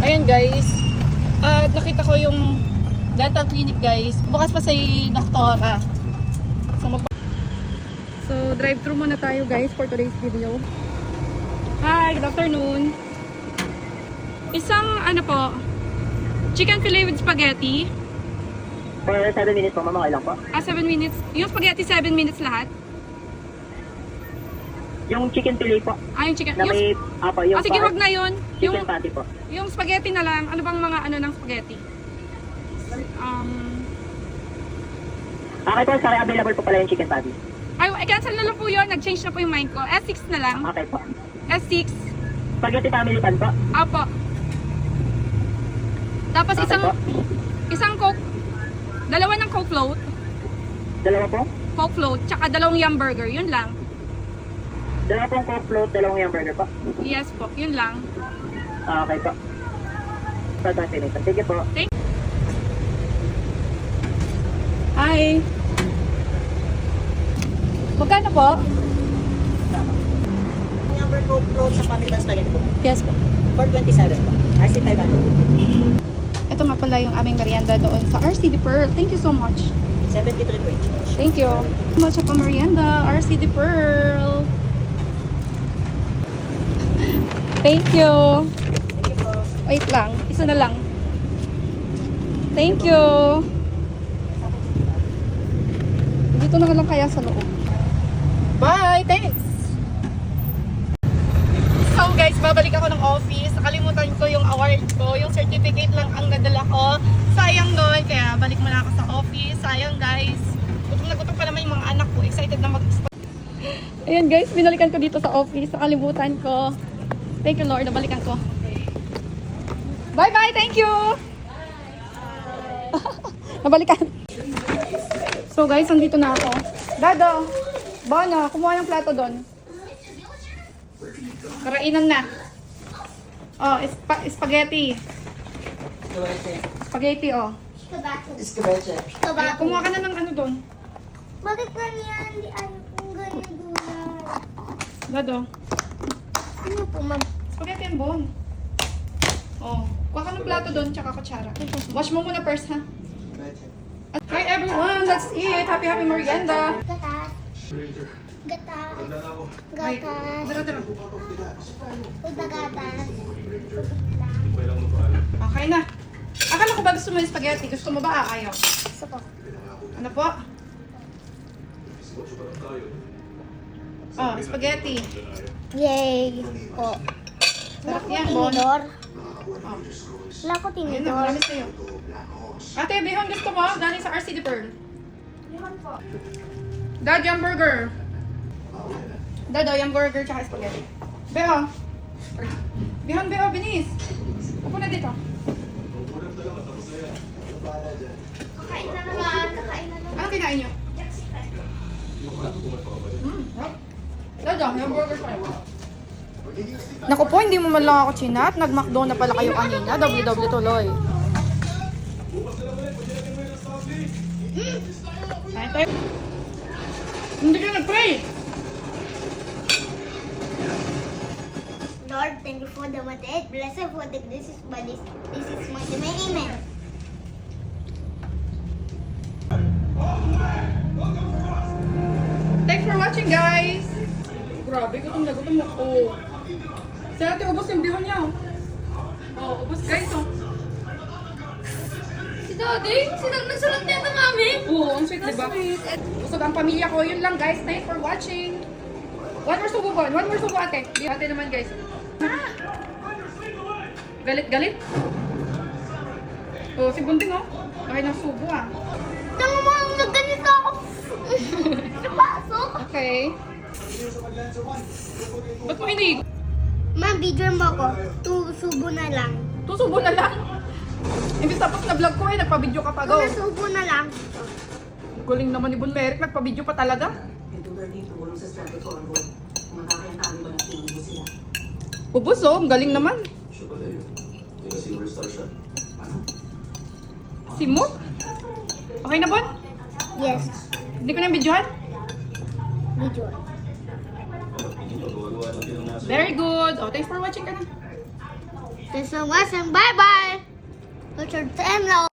Ayan guys. At nakita ko yung dental clinic guys. Bukas pa si doktora. So, drive-thru muna tayo guys for today's video. Hi, good afternoon. Isang ano po, chicken fillet with spaghetti. For 7 minutes po, ma'am, okay lang po. 7 minutes. Yung spaghetti 7 minutes lahat. Yung chicken fillet po, Yung chicken. na may, yung sige, wag na yun. chicken patty po. Yung spaghetti na lang. Ano bang mga ano ng spaghetti? Okay po, sorry, available po pala yung chicken patty. Cancel na lang po yun. Nag-change na po yung mind ko. S6 na lang. Okay po. S6. Spaghetti family pan po. Apo. Tapos Okay po. isang Coke. Dalawa ng Coke float. Dalawa po. Coke float. Tsaka dalawang yum burger. Yun lang. Dalawa pong Coke float, dalawang hamburger po. Yes po. Yun lang. Okay po. For 20 minutes. Sige po. Hi. Magkano po? Number Coke float sa pamitan spaghetti po. Yes po. For 27 po. RC 500. Ito nga pala yung aming merienda doon sa RCD Pearl. Thank you so much. 73.20. Thank you. Much of a merienda, RCD Pearl. Thank you. Thank you po. Wait lang. Isa na lang. Thank you. Dito na lang kaya sa loob. Bye! Thanks! So guys, babalik ako ng office. Nakalimutan ko yung award ko. Yung certificate lang ang nadala ko. Sayang nun. Kaya balik muna ako sa office. Sayang guys. Gutom na gutom pa naman yung mga anak ko. Excited na Ayan guys, binalikan ko dito sa office. Nakalimutan ko. Thank you Lord, nabalikan ko. Bye bye, thank you! Nabalikan. So guys, nandito na ako. Dado, Bono, kumuha ng plato doon. Karainan na. Oh, spaghetti. Spaghetti, oh. Escabeche. Kumuha ka na ng ano doon. Bakit ganyan? Hindi ayaw kong ganyan gulay. Dado, Ano po, ma'am? spaghetti and bone. Oh, kuha ka ng plato doon, tsaka kutsara. Wash mo muna first, ha? Hi everyone, that's it. Happy merienda. Gatas. Gatas. Ay, Gatas. dara. Uda gatas. Okay na. Akala ko ba gusto mo yung spaghetti? Gusto mo ba? Ayaw. Gusto ko. Ano po? Oh, spaghetti. Yay! Po. Wala Sarap ko yan, Bon. tinidor. Oh, Wala ko yun na, tinidor. marami sa'yo. Ate, bihon gusto mo? Galing sa RCD Pearl. Dad, yung burger. Dad, yung burger tsaka spaghetti. Beho. Bihon, beho, binis. Upo na dito. Kakain na naman. Kakain na naman. Anong kinain nyo? Dad, yung burger pa. Naku po, hindi mo man lang ako chinat. Nag-McDo na pala kayo kanina. W tuloy. Hindi ka nag-pray. Lord, thank you for the mate. Blessed for the this is body. This is my amen. Thanks for watching, guys. Grabe, gutom na gutom na. Oh. Si ate, ubos yung bihon niya. Oh, ubos guys. Oh. Si Daddy, nagsulat niya ito, Mami. Oo, ang sweet, diba? Busog ang pamilya ko. Yun lang, guys. Thanks for watching. One more subo, Bon. One more subo, ate. Di ate naman, guys. Galit. Oh, si Bunting, oh. Bakit ng subo, ah. Tama mo, nagganito ako. Napasok. Okay. Ba't mo inigo? Ma'am, video mo ako. Subo na lang. Tusubo na lang. Imbis tapos na vlog ko eh, nagpa-video ka pa, go. Subo na lang. Galing naman ni Bon Merrick, nagpa-video pa talaga. Ubus oh, ang galing naman. Si Mo? Okay na, Bon? Yes. Hindi ko na videohan? Video. Very good. Oh, thanks for watching ka na. Thanks so much and bye-bye. What's your time now?